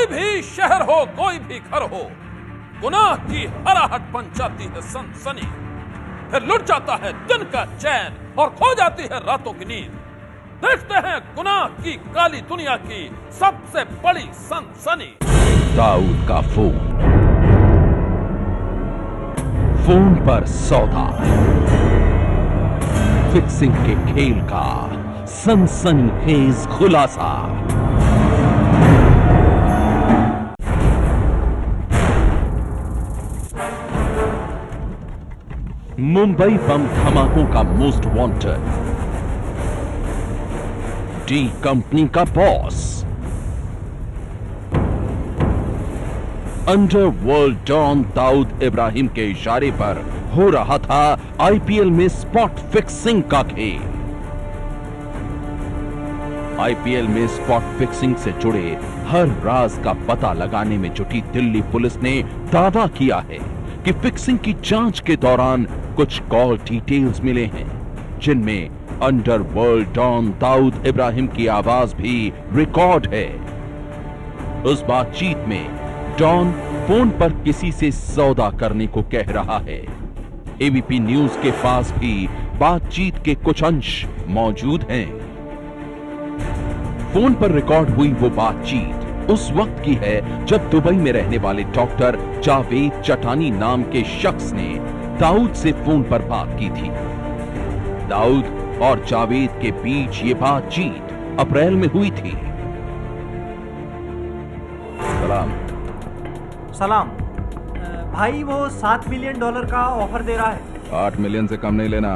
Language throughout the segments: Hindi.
कोई भी शहर हो, कोई भी घर हो, गुनाह की हराहट बन जाती है सनसनी। फिर लुट जाता है दिन का चैन और खो जाती है रातों की नींद। देखते हैं गुनाह की काली दुनिया की सबसे बड़ी सनसनी। दाऊद का फोन पर सौदा, फिक्सिंग के खेल का सनसनीखेज खुलासा। मुंबई बम धमाकों का मोस्ट वांटेड, डी कंपनी का boss, underworld don Dawood Ibrahim के इशारे पर हो रहा था आईपीएल में स्पॉट फिक्सिंग का खेल। आईपीएल में स्पॉट फिक्सिंग से जुड़े हर राज का पता लगाने में जुटी दिल्ली पुलिस ने दावा किया है कि फिक्सिंग की जांच के दौरान कुछ कॉल डिटेल्स मिले हैं, जिनमें अंडरवर्ल्ड डॉन दाऊद इब्राहिम की आवाज भी रिकॉर्ड है। उस बातचीत में डॉन फोन पर किसी से सौदा करने को कह रहा है। एबीपी न्यूज के पास भी बातचीत के कुछ अंश मौजूद हैं। फोन पर रिकॉर्ड हुई वो बातचीत उस वक्त की है जब दुबई में रहने वाले डॉक्टर जावेद चटानी नाम के शख्स ने दाऊद से फोन पर बात की थी। दाऊद और जावेद के बीच ये बातचीत अप्रैल में हुई थी। सलाम भाई, वो $7 मिलियन का ऑफर दे रहा है। 8 मिलियन से कम नहीं लेना।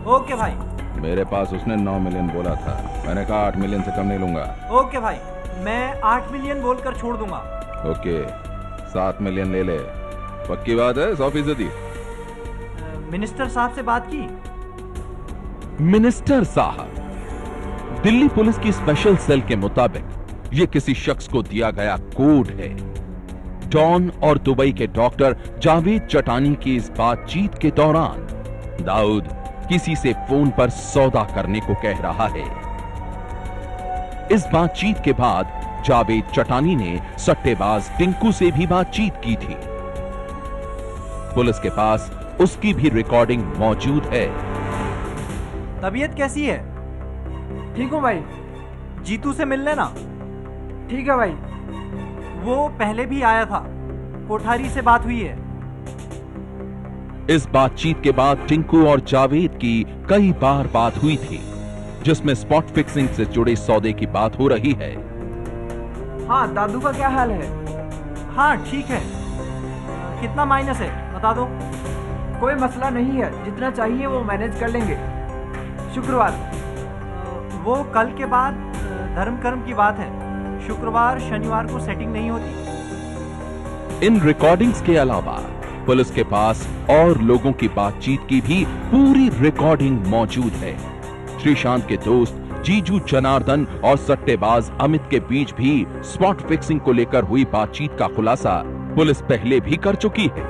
ओके भाई। मेरे पास उसने 9 मिलियन बोला था, मैंने कहा 8 मिलियन से कम नहीं लूंगा। ओके भाई, मैं 8 मिलियन बोलकर छोड़ दूंगा। ओके, 7 मिलियन ले ले। पक्की बात है? 100%। मिनिस्टर साहब से बात की? मिनिस्टर साहब, दिल्ली पुलिस की स्पेशल सेल के मुताबिक ये किसी शख्स को दिया गया कोड है। डॉन और दुबई के डॉक्टर जावेद चटानी की इस बातचीत के दौरान दाऊद किसी से फोन पर सौदा करने को कह रहा है। इस बातचीत के बाद जावेद चटानी ने सट्टेबाज टिंकू से भी बातचीत की थी। पुलिस के पास उसकी भी रिकॉर्डिंग मौजूद है। तबीयत कैसी है? ठीक हूं भाई। जीतू से मिल लेना। ठीक है भाई। वो पहले भी आया था, कोठारी से बात हुई है। इस बातचीत के बाद टिंकू और जावेद की कई बार बात हुई थी, जिसमें स्पॉट फिक्सिंग से जुड़े सौदे की बात हो रही है। हाँ, दादू का क्या हाल है? हाँ ठीक है। कितना माइनस है बता दो। कोई मसला नहीं है, जितना चाहिए वो मैनेज कर लेंगे। शुक्रवार। वो कल के बाद धर्म कर्म की बात है। शुक्रवार शनिवार को सेटिंग नहीं होती। इन रिकॉर्डिंग्स के अलावा पुलिस के पास और लोगों की बातचीत की भी पूरी रिकॉर्डिंग मौजूद है। श्रीशांत के दोस्त जीजू जनार्दन और सट्टेबाज अमित के बीच भी स्पॉट फिक्सिंग को लेकर हुई बातचीत का खुलासा पुलिस पहले भी कर चुकी है।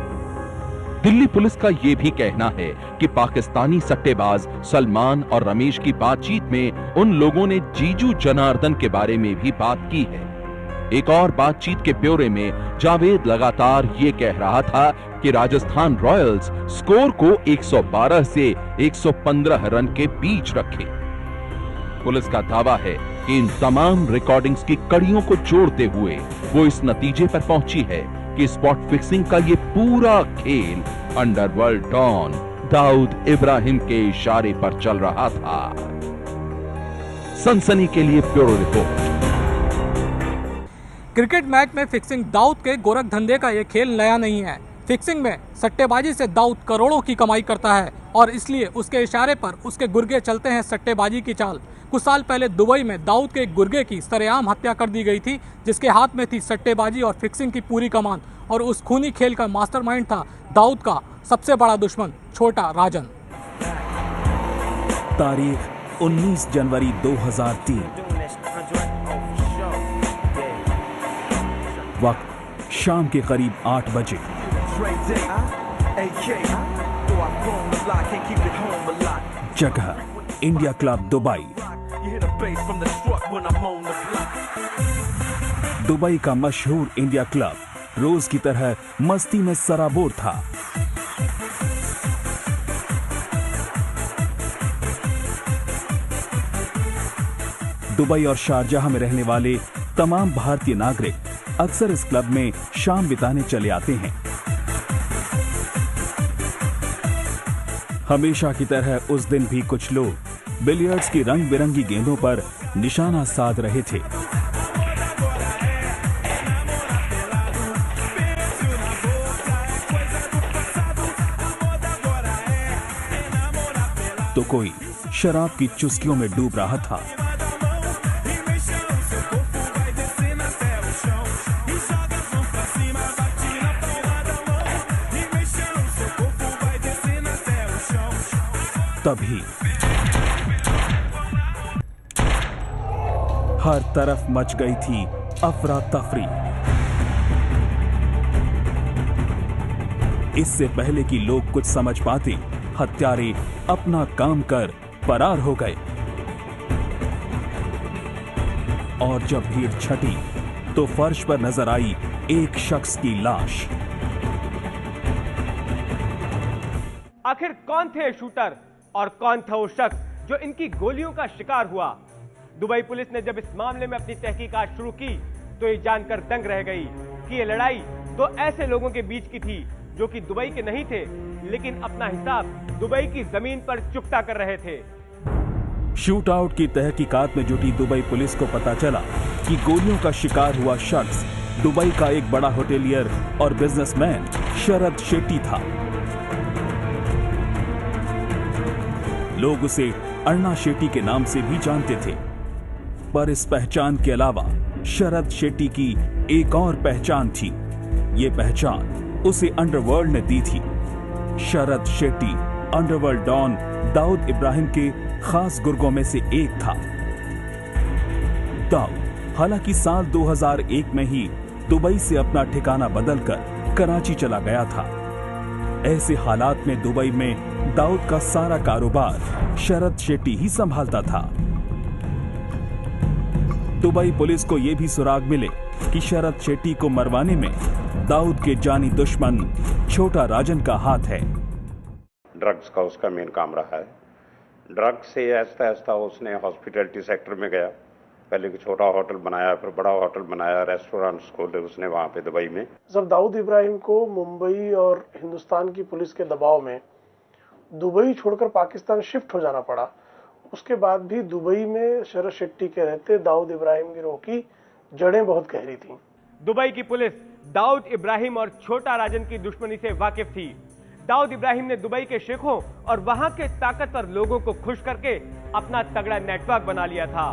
दिल्ली पुलिस का यह भी कहना है कि पाकिस्तानी सट्टेबाज सलमान और रमेश की बातचीत में उन लोगों ने जीजू जनार्दन के बारे में भी बात की है। एक और बातचीत के ब्यौरे में जावेद लगातार ये कह रहा था कि राजस्थान रॉयल्स स्कोर को 112 से 115 रन के बीच रखे। पुलिस का दावा है कि इन तमाम रिकॉर्डिंग्स की कड़ियों को जोड़ते हुए वो इस नतीजे पर पहुंची है कि स्पॉट फिक्सिंग का ये पूरा खेल अंडरवर्ल्ड डॉन दाऊद इब्राहिम के इशारे पर चल रहा था। सनसनी के लिए ब्यूरो रिपोर्ट। क्रिकेट मैच में फिक्सिंग दाऊद के गोरख धंधे का ये खेल नया नहीं है। फिक्सिंग में सट्टेबाजी से दाऊद करोड़ों की कमाई करता है और इसलिए उसके इशारे पर उसके गुर्गे चलते हैं सट्टेबाजी की चाल। कुछ साल पहले दुबई में दाऊद के एक गुर्गे की सरेआम हत्या कर दी गई थी, जिसके हाथ में थी सट्टेबाजी और फिक्सिंग की पूरी कमान। और उस खूनी खेल का मास्टरमाइंड था दाऊद का सबसे बड़ा दुश्मन छोटा राजन। तारीख 19 जनवरी 2003। वक्त शाम के करीब 8 बजे। जगह इंडिया क्लब दुबई। दुबई का मशहूर इंडिया क्लब रोज की तरह मस्ती में सराबोर था। दुबई और शारजाह में रहने वाले तमाम भारतीय नागरिक अक्सर इस क्लब में शाम बिताने चले आते हैं। हमेशा की तरह उस दिन भी कुछ लोग बिलियर्ड्स की रंग बिरंगी गेंदों पर निशाना साध रहे थे। तो कोई शराब की चुस्कियों में डूब रहा था। तभी हर तरफ मच गई थी अफरा तफरी। इससे पहले कि लोग कुछ समझ पाते, हत्यारे अपना काम कर फरार हो गए। और जब भीड़ छटी तो फर्श पर नजर आई एक शख्स की लाश। आखिर कौन थे शूटर और कौन था वो शख्स जो इनकी गोलियों का शिकार हुआ? दुबई पुलिस ने जब इस मामले में अपनी तहकीकात शुरू की तो ये जानकर दंग रह गई कि ये लड़ाई दो ऐसे लोगों के बीच की थी जो कि दुबई के नहीं थे, लेकिन अपना हिसाब दुबई की जमीन पर चुकता कर रहे थे। शूट आउट की तहकीकात में जुटी दुबई पुलिस को पता चला कि गोलियों का शिकार हुआ शख्स दुबई का एक बड़ा होटेलियर और बिजनेसमैन शरद शेट्टी था। लोग उसे अन्ना शेट्टी के नाम से भी जानते थे, पर इस पहचान के अलावा शरद शेट्टी की एक और पहचान थी। ये पहचान उसे अंडरवर्ल्ड ने दी थी। शरद शेट्टी अंडरवर्ल्ड डॉन दाऊद इब्राहिम के खास गुर्गों में से एक था। दाऊद हालांकि साल 2001 में ही दुबई से अपना ठिकाना बदलकर कराची चला गया था। ऐसे हालात में दुबई में दाऊद का सारा कारोबार शरद शेट्टी ही संभालता था। दुबई पुलिस को यह भी सुराग मिले कि शरद शेट्टी को मरवाने में दाऊद के जानी दुश्मन छोटा राजन का हाथ है। ड्रग्स का उसका मेन काम रहा है। ड्रग्स से ऐसा ऐसा उसने हॉस्पिटैलिटी सेक्टर में गया, पहले एक छोटा होटल बनाया, फिर बड़ा होटल बनाया, रेस्टोरेंट्स खोले उसने वहां पे दुबई में। जब दाऊद इब्राहिम को मुंबई और हिंदुस्तान की पुलिस के दबाव में दुबई छोड़कर पाकिस्तान शिफ्ट हो जाना पड़ा, उसके बाद भी दुबई में शरद शेट्टी के रहते दाऊद इब्राहिम गिरोह की जड़ें बहुत गहरी थीं। दुबई की पुलिस दाऊद इब्राहिम और छोटा राजन की दुश्मनी से वाकिफ थी। दाऊद इब्राहिम ने दुबई के शेखों और वहां के ताकतवर लोगों को खुश करके अपना तगड़ा नेटवर्क बना लिया था।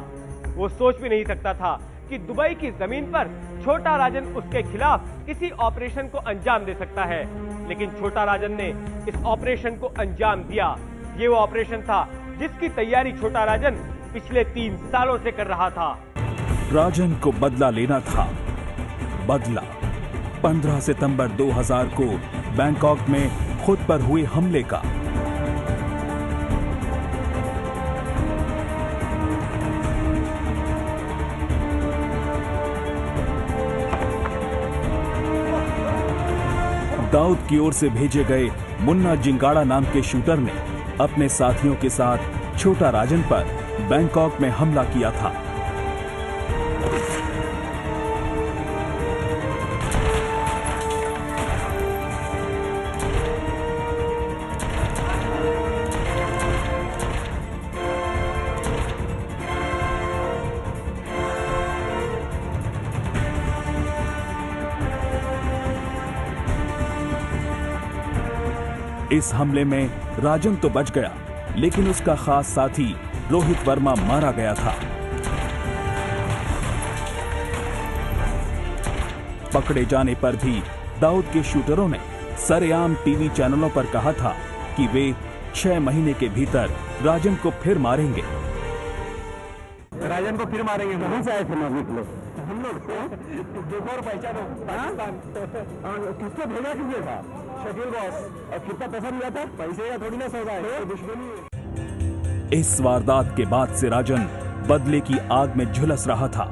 वो सोच भी नहीं सकता था कि दुबई की जमीन पर छोटा राजन उसके खिलाफ किसी ऑपरेशन को अंजाम दे सकता है, लेकिन छोटा राजन ने इस ऑपरेशन को अंजाम दिया। ये वो ऑपरेशन था जिसकी तैयारी छोटा राजन पिछले 3 सालों से कर रहा था। राजन को बदला लेना था। बदला 15 सितंबर 2000 को बैंकॉक में खुद पर हुए हमले का। दाऊद की ओर से भेजे गए मुन्ना जिंगाड़ा नाम के शूटर ने अपने साथियों के साथ छोटा राजन पर बैंकॉक में हमला किया था। इस हमले में राजन तो बच गया, लेकिन उसका खास साथी रोहित वर्मा मारा गया था। पकड़े जाने पर भी दाऊद के शूटरों ने सरेआम टीवी चैनलों पर कहा था कि वे 6 महीने के भीतर राजन को फिर मारेंगे। राजन को फिर मारेंगे। कहां से आए थे मारने के लिए? हम लोग देखो और पहचानो पाकिस्तान। किसको भेजा किसने था? शकील बॉस। और कितना पैसा मिला था? पैसे का थोड़ी ना सौदा है, दुश्मनी। इस वारदात के बाद से राजन बदले की आग में झुलस रहा था।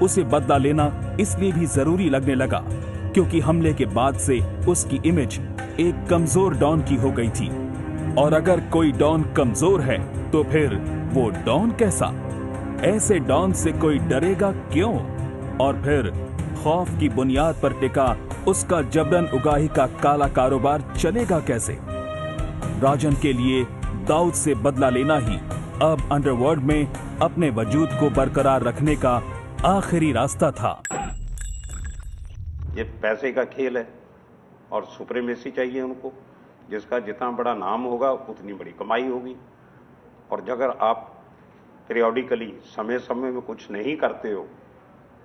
उसे बदला लेना इसलिए भी जरूरी लगने लगा क्योंकि हमले के बाद से उसकी इमेज एक कमजोर डॉन की हो गई थी। और अगर कोई डॉन कमजोर है तो फिर वो डॉन कैसा? ऐसे डॉन से कोई डरेगा क्यों? और फिर खौफ की बुनियाद पर टिका उसका जबरन उगाही का काला कारोबार चलेगा कैसे? राजन के लिए दाऊद से बदला लेना ही अब अंडरवर्ल्ड में अपने वजूद को बरकरार रखने का आखिरी रास्ता था। ये पैसे का खेल है और सुप्रीमेसी चाहिए उनको, जिसका जितना बड़ा नाम होगा उतनी बड़ी कमाई होगी। और अगर आप पीरियोडिकली समय समय में कुछ नहीं करते हो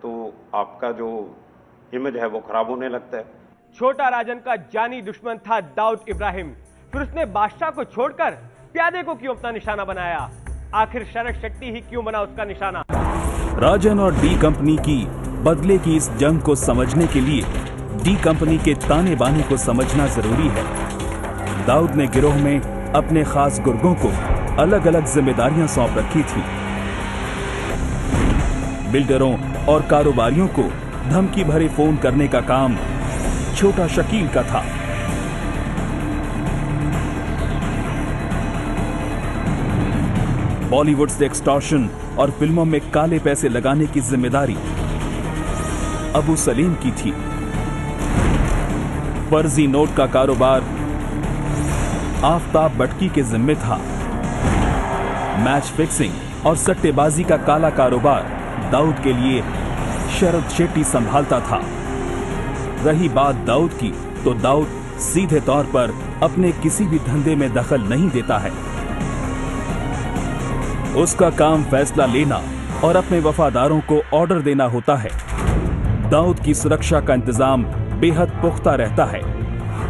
तो आपका जो इमेज है वो खराब होने लगता है। छोटा राजन का जानी दुश्मन था दाऊद इब्राहिम। फिर उसने बादशाह को छोड़कर प्यादे को क्यों अपना निशाना बनाया? आखिर शरद शेट्टी ही क्यों बना उसका निशाना? राजन और डी कंपनी की बदले की इस जंग को समझने के लिए डी कंपनी के ताने बाने को समझना जरूरी है। दाऊद ने गिरोह में अपने खास गुर्गों को अलग अलग जिम्मेदारियां सौंप रखी थी। बिल्डरों और कारोबारियों को धमकी भरे फोन करने का काम छोटा शकील का था। बॉलीवुड से एक्सटॉर्शन और फिल्मों में काले पैसे लगाने की जिम्मेदारी अबू सलीम की थी। फर्जी नोट का कारोबार आफताब बटकी के जिम्मे था। मैच फिक्सिंग और सट्टेबाजी का काला कारोबार दाऊद के लिए शरद शेट्टी संभालता था। रही बात दाऊद की, तो दाऊद सीधे तौर पर अपने किसी भी धंधे में दखल नहीं देता है। उसका काम फैसला लेना और अपने वफादारों को ऑर्डर देना होता है। दाऊद की सुरक्षा का इंतजाम बेहद पुख्ता रहता है।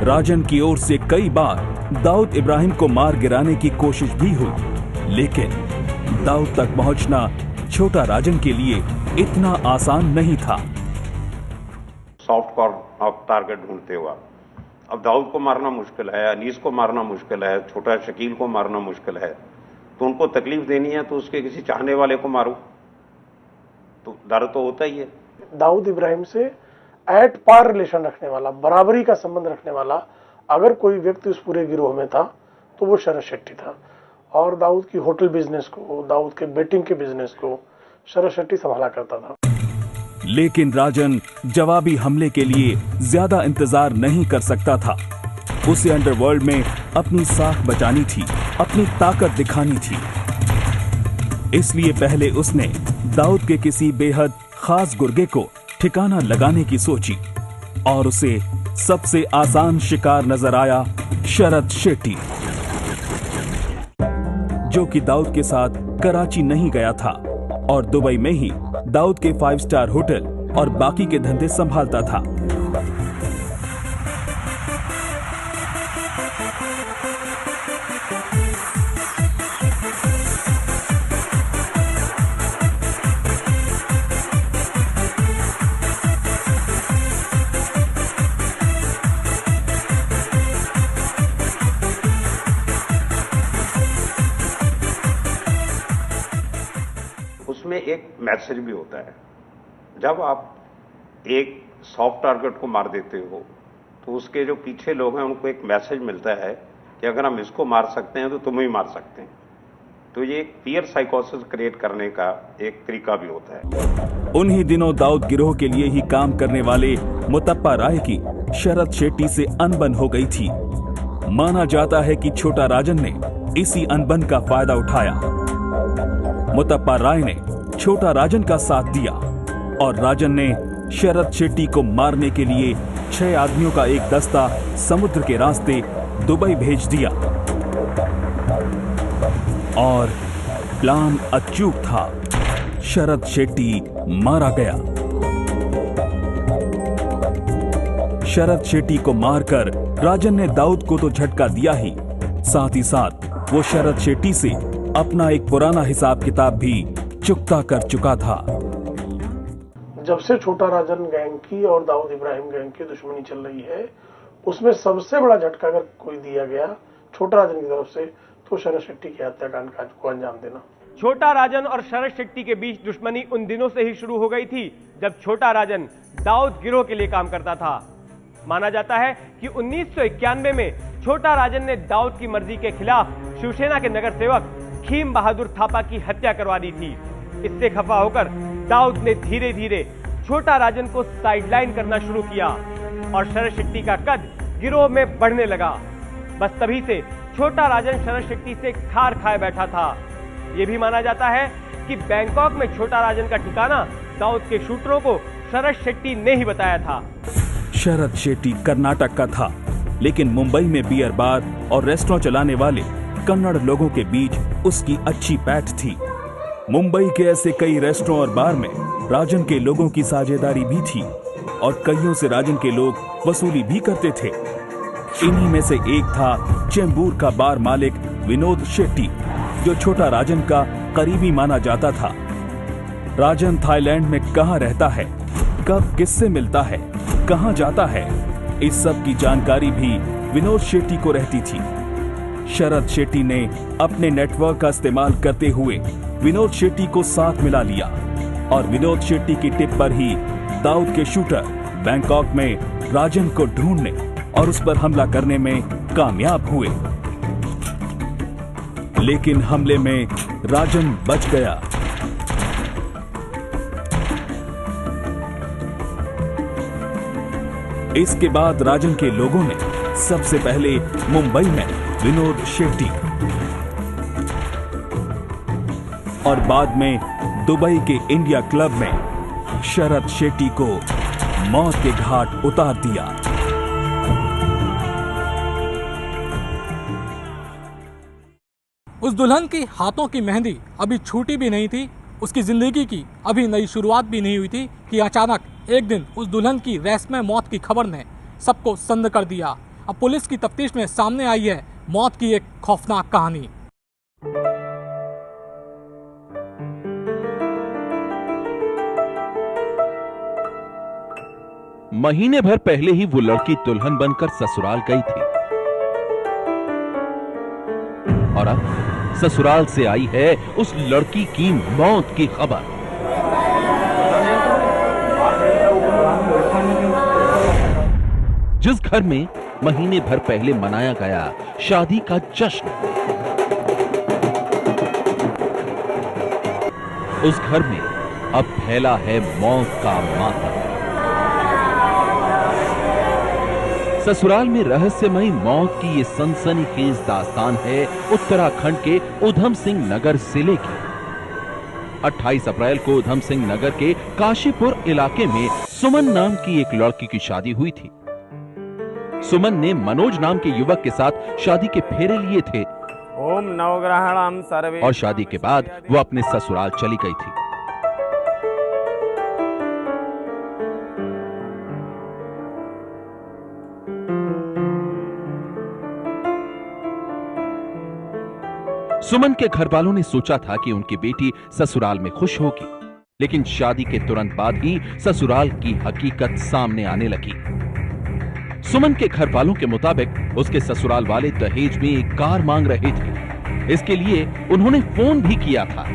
राजन की ओर से कई बार दाऊद इब्राहिम को मार गिराने की कोशिश भी हुई, लेकिन दाऊद तक पहुंचना छोटा राजन के लिए इतना आसान नहीं था। सॉफ्ट कॉर्नर टारगेट ढूंढते हुआ अब दाऊद को मारना मुश्किल है, अनीस को मारना मुश्किल है, छोटा शकील को मारना मुश्किल है, तो उनको तकलीफ देनी है तो उसके किसी चाहने वाले को मारो, तो डर तो होता ही है। दाऊद इब्राहिम से एट पार रिलेशन रखने वाला, बराबरी का संबंध रखने वाला अगर कोई व्यक्ति उस पूरे गिरोह में था तो वो शरद शेट्टी था। और दाऊद की होटल बिजनेस को, दाऊद के बेटिंग के बिजनेस को शरद शेट्टी संभाला करता था। लेकिन राजन जवाबी हमले के लिए ज्यादा इंतजार नहीं कर सकता था। उसे अंडरवर्ल्ड में अपनी साख बचानी थी, अपनी ताकत दिखानी थी। इसलिए पहले उसने दाऊद के किसी बेहद खास गुर्गे को ठिकाना लगाने की सोची और उसे सबसे आसान शिकार नजर आया शरद शेट्टी, जो कि दाऊद के साथ कराची नहीं गया था और दुबई में ही दाऊद के 5 स्टार होटल और बाकी के धंधे संभालता था। उसमें एक मैसेज भी होता है। जब आप एक सॉफ्ट टारगेट को मार देते हो तो उसके जो पीछे लोग हैं उनको एक मैसेज मिलता है कि अगर हम इसको मार सकते हैं तो तुम ही मार सकते हैं। तो ये एक पीयर साइकोसिस क्रिएट करने का एक तरीका भी होता है। उन्हीं दिनों दाऊद गिरोह के लिए ही काम करने वाले मुतप्पा राय की शरद शेट्टी से अनबन हो गई थी। माना जाता है कि छोटा राजन ने इसी अनबन का फायदा उठाया। मुतप्पा राय ने छोटा राजन का साथ दिया और राजन ने शरद शेट्टी को मारने के लिए 6 आदमियों का एक दस्ता समुद्र के रास्ते दुबई भेज दिया। और प्लान अचूक था, शरद शेट्टी मारा गया। शरद शेट्टी को मारकर राजन ने दाऊद को तो झटका दिया ही, साथ ही साथ वो शरद शेट्टी से अपना एक पुराना हिसाब किताब भी चुकता कर चुका था। जब से छोटा राजन गैंग की और दाऊद इब्राहिम गैंग की दुश्मनी चल रही है, उसमें सबसे बड़ा झटका अगर कोई दिया गया छोटा राजन की तरफ से तो शरद शेट्टी की हत्याकांड को अंजाम देना। छोटा राजन और शरद शेट्टी के बीच दुश्मनी उन दिनों से ही शुरू हो गई थी जब छोटा राजन दाऊद गिरोह के लिए काम करता था। माना जाता है कि 1991 में छोटा राजन ने दाऊद की मर्जी के खिलाफ शिवसेना के नगर सेवक खीम बहादुर थापा की हत्या करवा दी थी। इससे खफा होकर दाऊद ने धीरे धीरे छोटा राजन को साइडलाइन करना शुरू किया और शरद शेट्टी का कद गिरोह में बढ़ने लगा। बस तभी से छोटा राजन शरद शेट्टी से खार खाए बैठा था। यह भी माना जाता है कि बैंकॉक में छोटा राजन का ठिकाना दाऊद के शूटरों को शरद शेट्टी ने ही बताया था। शरद शेट्टी कर्नाटक का था, लेकिन मुंबई में बियर बार और रेस्टोरेंट चलाने वाले कन्नड़ लोगों के बीच उसकी अच्छी पैठ थी। मुंबई के ऐसे कई रेस्टोरेंट और बार में राजन के लोगों की साझेदारी भी थी और कईयों से राजन के लोग वसूली भी करते थे। इन्हीं में से एक था चेंबूर का बार मालिक विनोद शेट्टी, जो छोटा राजन का करीबी माना जाता था। राजन थाईलैंड में कहां रहता है, कब किससे मिलता है, कहां जाता है, इस सब की जानकारी भी विनोद शेट्टी को रहती थी। शरद शेट्टी ने अपने नेटवर्क का इस्तेमाल करते हुए विनोद शेट्टी को साथ मिला लिया और विनोद शेट्टी की टिप पर ही दाऊद के शूटर बैंकॉक में राजन को ढूंढने और उस पर हमला करने में कामयाब हुए। लेकिन हमले में राजन बच गया। इसके बाद राजन के लोगों ने सबसे पहले मुंबई में विनोद शेट्टी और बाद में दुबई के इंडिया क्लब में शरद शेट्टी को मौत के घाट उतार दिया। उस दुल्हन की हाथों की मेहंदी अभी छूटी भी नहीं थी, उसकी जिंदगी की अभी नई शुरुआत भी नहीं हुई थी कि अचानक एक दिन उस दुल्हन की रहस्यमय मौत की खबर ने सबको सन्न कर दिया। अब पुलिस की तफ्तीश में सामने आई है मौत की एक खौफनाक कहानी। महीने भर पहले ही वो लड़की दुल्हन बनकर ससुराल गई थी और अब ससुराल से आई है उस लड़की की मौत की खबर। जिस घर में महीने भर पहले मनाया गया शादी का जश्न, उस घर में अब फैला है मौत का मातम। ससुराल में रहस्यमयी मौत की ये सनसनीखेज दास्तान है उत्तराखंड के उधम सिंह नगर जिले की। 28 अप्रैल को उधम सिंह नगर के काशीपुर इलाके में सुमन नाम की एक लड़की की शादी हुई थी। सुमन ने मनोज नाम के युवक के साथ शादी के फेरे लिए थे। ओम नवग्रहणम सर्वे और शादी के बाद वो अपने ससुराल चली गई थी। सुमन के घर वालों ने सोचा था कि उनकी बेटी ससुराल में खुश होगी, लेकिन शादी के तुरंत बाद ही ससुराल की हकीकत सामने आने लगी। सुमन के घर वालों के मुताबिक उसके ससुराल वाले दहेज में एक कार मांग रहे थे। इसके लिए उन्होंने फोन भी किया था,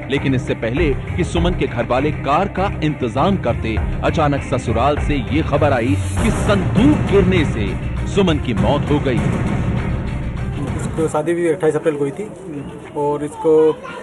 लेकिन इससे पहले कि सुमन के घर वाले कार का इंतजाम करते, अचानक ससुराल से ये खबर आई कि संदूक गिरने से सुमन की मौत हो गई। इसको शादी भी 28 अप्रैल को हुई थी और इसको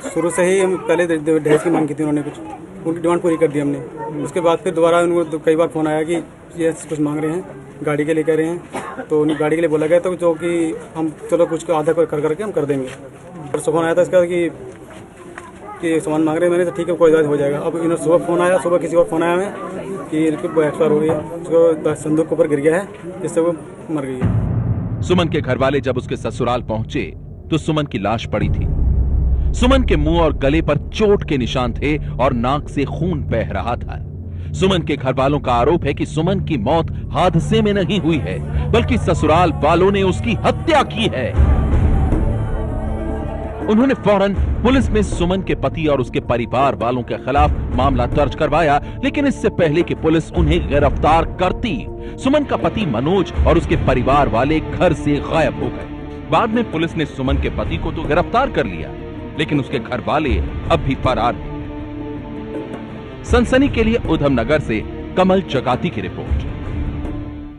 शुरू से ही हम पहले दहेज की मांग की थी। उन्होंने कुछ उनकी डिमांड पूरी कर दी हमने। उसके बाद फिर दोबारा उनको कई बार फोन आया कि ये कुछ मांग रहे हैं, गाड़ी के लिए कह रहे हैं, तो उन्हें गाड़ी के लिए बोला गया, तो जो कि हम चलो कुछ आधा कर करके हम कर देंगे। और फोन आया था इसका कि सामान मांग रहे हैं। मैंने तो ठीक है कोई इजाज़त हो जाएगा। अब इन्होंने सुबह फोन आया, सुबह किसी और फोन आया हमें कि एक्सपायर हो गई है, उसको संदूक के ऊपर गिर गया है, जिससे वो मर गई है। सुमन के घर वाले जब उसके ससुराल पहुंचे तो सुमन की लाश पड़ी थी। सुमन के मुंह और गले पर चोट के निशान थे और नाक से खून बह रहा था। सुमन के घर वालों का आरोप है कि सुमन की मौत हादसे में नहीं हुई है, बल्कि ससुराल वालों ने उसकी हत्या की है। उन्होंने फौरन पुलिस में सुमन के पति और उसके परिवार वालों के खिलाफ मामला दर्ज करवाया, लेकिन इससे पहले कि पुलिस उन्हें गिरफ्तार करती, सुमन का पति मनोज और उसके परिवार वाले घर से गायब हो गए। बाद में पुलिस ने सुमन के पति को तो गिरफ्तार कर लिया, लेकिन उसके घर वाले अब भी फरार हैं। सनसनी के लिए उधमनगर से कमल जगाती की रिपोर्ट।